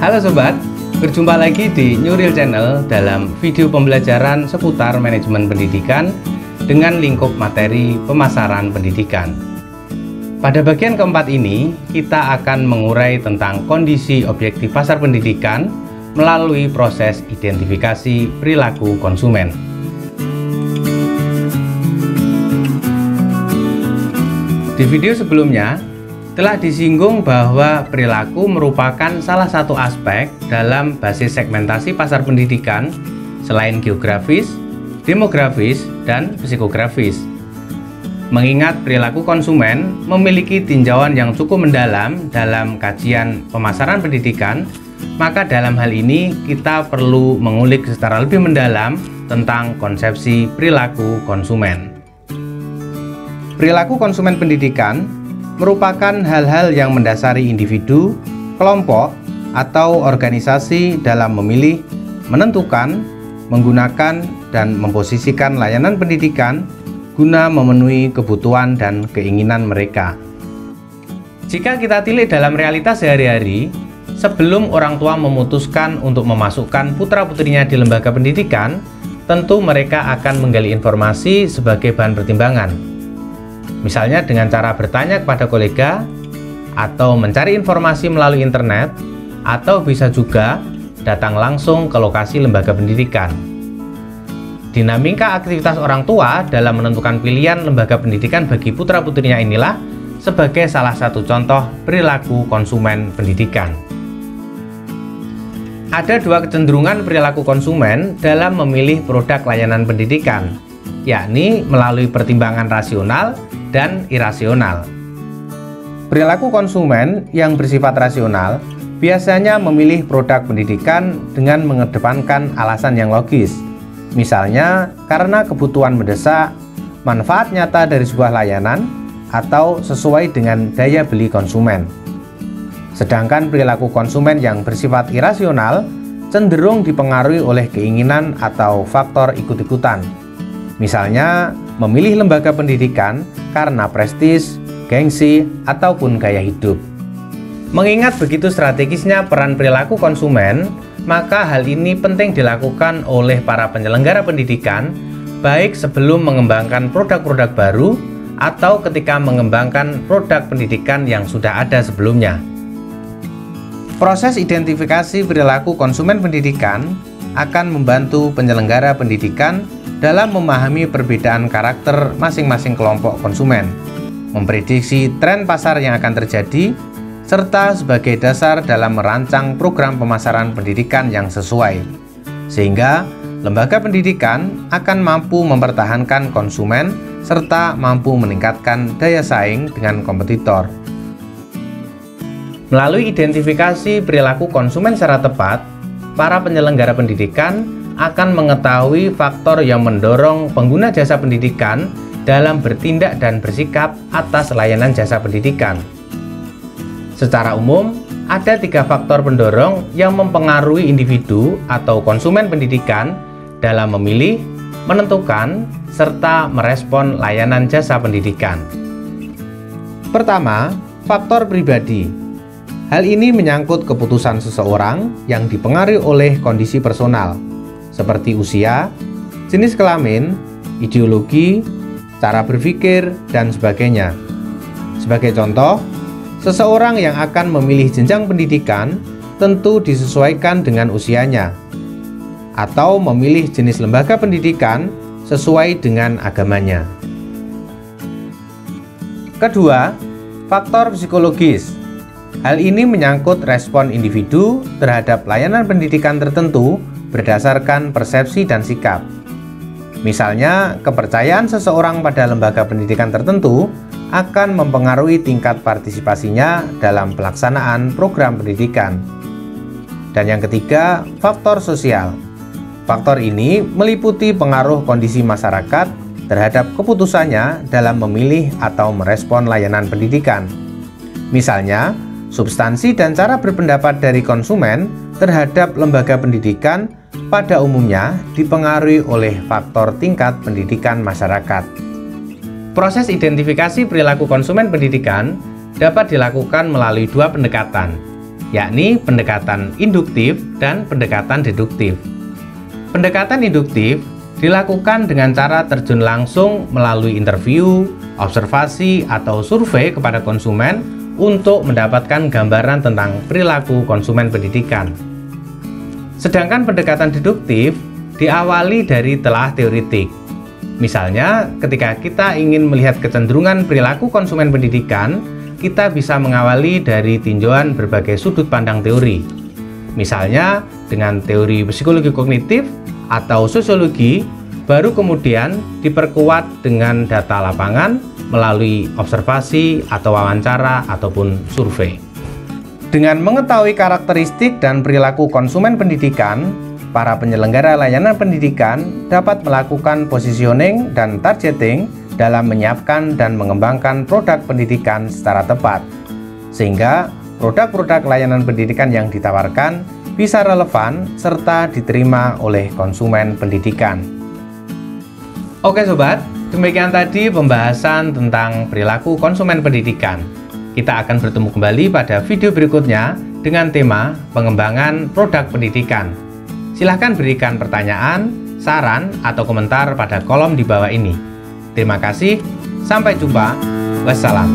Halo sobat, berjumpa lagi di Nuril Channel dalam video pembelajaran seputar manajemen pendidikan dengan lingkup materi pemasaran pendidikan. Pada bagian keempat ini, kita akan mengurai tentang kondisi objektif pasar pendidikan melalui proses identifikasi perilaku konsumen. Di video sebelumnya, telah disinggung bahwa perilaku merupakan salah satu aspek dalam basis segmentasi pasar pendidikan selain geografis, demografis, dan psikografis. Mengingat perilaku konsumen memiliki tinjauan yang cukup mendalam dalam kajian pemasaran pendidikan, maka dalam hal ini kita perlu mengulik secara lebih mendalam tentang konsepsi perilaku konsumen. Perilaku konsumen pendidikan merupakan hal-hal yang mendasari individu, kelompok, atau organisasi dalam memilih, menentukan, menggunakan, dan memposisikan layanan pendidikan guna memenuhi kebutuhan dan keinginan mereka. Jika kita tilik dalam realitas sehari-hari, sebelum orang tua memutuskan untuk memasukkan putra-putrinya di lembaga pendidikan, tentu mereka akan menggali informasi sebagai bahan pertimbangan. Misalnya dengan cara bertanya kepada kolega, atau mencari informasi melalui internet, atau bisa juga datang langsung ke lokasi lembaga pendidikan. Dinamika aktivitas orang tua dalam menentukan pilihan lembaga pendidikan bagi putra-putrinya inilah sebagai salah satu contoh perilaku konsumen pendidikan. Ada dua kecenderungan perilaku konsumen dalam memilih produk layanan pendidikan, yakni melalui pertimbangan rasional dan irasional. Perilaku konsumen yang bersifat rasional biasanya memilih produk pendidikan dengan mengedepankan alasan yang logis. Misalnya, karena kebutuhan mendesak, manfaat nyata dari sebuah layanan, atau sesuai dengan daya beli konsumen. Sedangkan perilaku konsumen yang bersifat irasional cenderung dipengaruhi oleh keinginan atau faktor ikut-ikutan. Misalnya, memilih lembaga pendidikan karena prestis, gengsi, ataupun gaya hidup. Mengingat begitu strategisnya peran perilaku konsumen, maka hal ini penting dilakukan oleh para penyelenggara pendidikan, baik sebelum mengembangkan produk-produk baru atau ketika mengembangkan produk pendidikan yang sudah ada sebelumnya. Proses identifikasi perilaku konsumen pendidikan akan membantu penyelenggara pendidikan dalam memahami perbedaan karakter masing-masing kelompok konsumen, memprediksi tren pasar yang akan terjadi, serta sebagai dasar dalam merancang program pemasaran pendidikan yang sesuai, sehingga lembaga pendidikan akan mampu mempertahankan konsumen serta mampu meningkatkan daya saing dengan kompetitor. Melalui identifikasi perilaku konsumen secara tepat, para penyelenggara pendidikan akan mengetahui faktor yang mendorong pengguna jasa pendidikan dalam bertindak dan bersikap atas layanan jasa pendidikan. Secara umum, ada 3 faktor pendorong yang mempengaruhi individu atau konsumen pendidikan dalam memilih, menentukan, serta merespon layanan jasa pendidikan. Pertama, faktor pribadi. Hal ini menyangkut keputusan seseorang yang dipengaruhi oleh kondisi personal, seperti usia, jenis kelamin, ideologi, cara berpikir, dan sebagainya. Sebagai contoh, seseorang yang akan memilih jenjang pendidikan tentu disesuaikan dengan usianya, atau memilih jenis lembaga pendidikan sesuai dengan agamanya. Kedua, faktor psikologis. Hal ini menyangkut respon individu terhadap layanan pendidikan tertentu berdasarkan persepsi dan sikap. Misalnya, kepercayaan seseorang pada lembaga pendidikan tertentu akan mempengaruhi tingkat partisipasinya dalam pelaksanaan program pendidikan. Dan yang ketiga, faktor sosial. Faktor ini meliputi pengaruh kondisi masyarakat terhadap keputusannya dalam memilih atau merespon layanan pendidikan. Misalnya, substansi dan cara berpendapat dari konsumen terhadap lembaga pendidikan pada umumnya dipengaruhi oleh faktor tingkat pendidikan masyarakat. Proses identifikasi perilaku konsumen pendidikan dapat dilakukan melalui 2 pendekatan, yakni pendekatan induktif dan pendekatan deduktif. Pendekatan induktif dilakukan dengan cara terjun langsung melalui interview, observasi, atau survei kepada konsumen untuk mendapatkan gambaran tentang perilaku konsumen pendidikan. Sedangkan pendekatan deduktif diawali dari telah teoritik. Misalnya, ketika kita ingin melihat kecenderungan perilaku konsumen pendidikan, kita bisa mengawali dari tinjauan berbagai sudut pandang teori. Misalnya, dengan teori psikologi kognitif atau sosiologi, baru kemudian diperkuat dengan data lapangan melalui observasi atau wawancara ataupun survei. Dengan mengetahui karakteristik dan perilaku konsumen pendidikan, para penyelenggara layanan pendidikan dapat melakukan positioning dan targeting dalam menyiapkan dan mengembangkan produk pendidikan secara tepat, sehingga produk-produk layanan pendidikan yang ditawarkan bisa relevan serta diterima oleh konsumen pendidikan. Oke sobat, demikian tadi pembahasan tentang perilaku konsumen pendidikan. Kita akan bertemu kembali pada video berikutnya dengan tema pengembangan produk pendidikan. Silahkan berikan pertanyaan, saran, atau komentar pada kolom di bawah ini. Terima kasih, sampai jumpa, wassalam.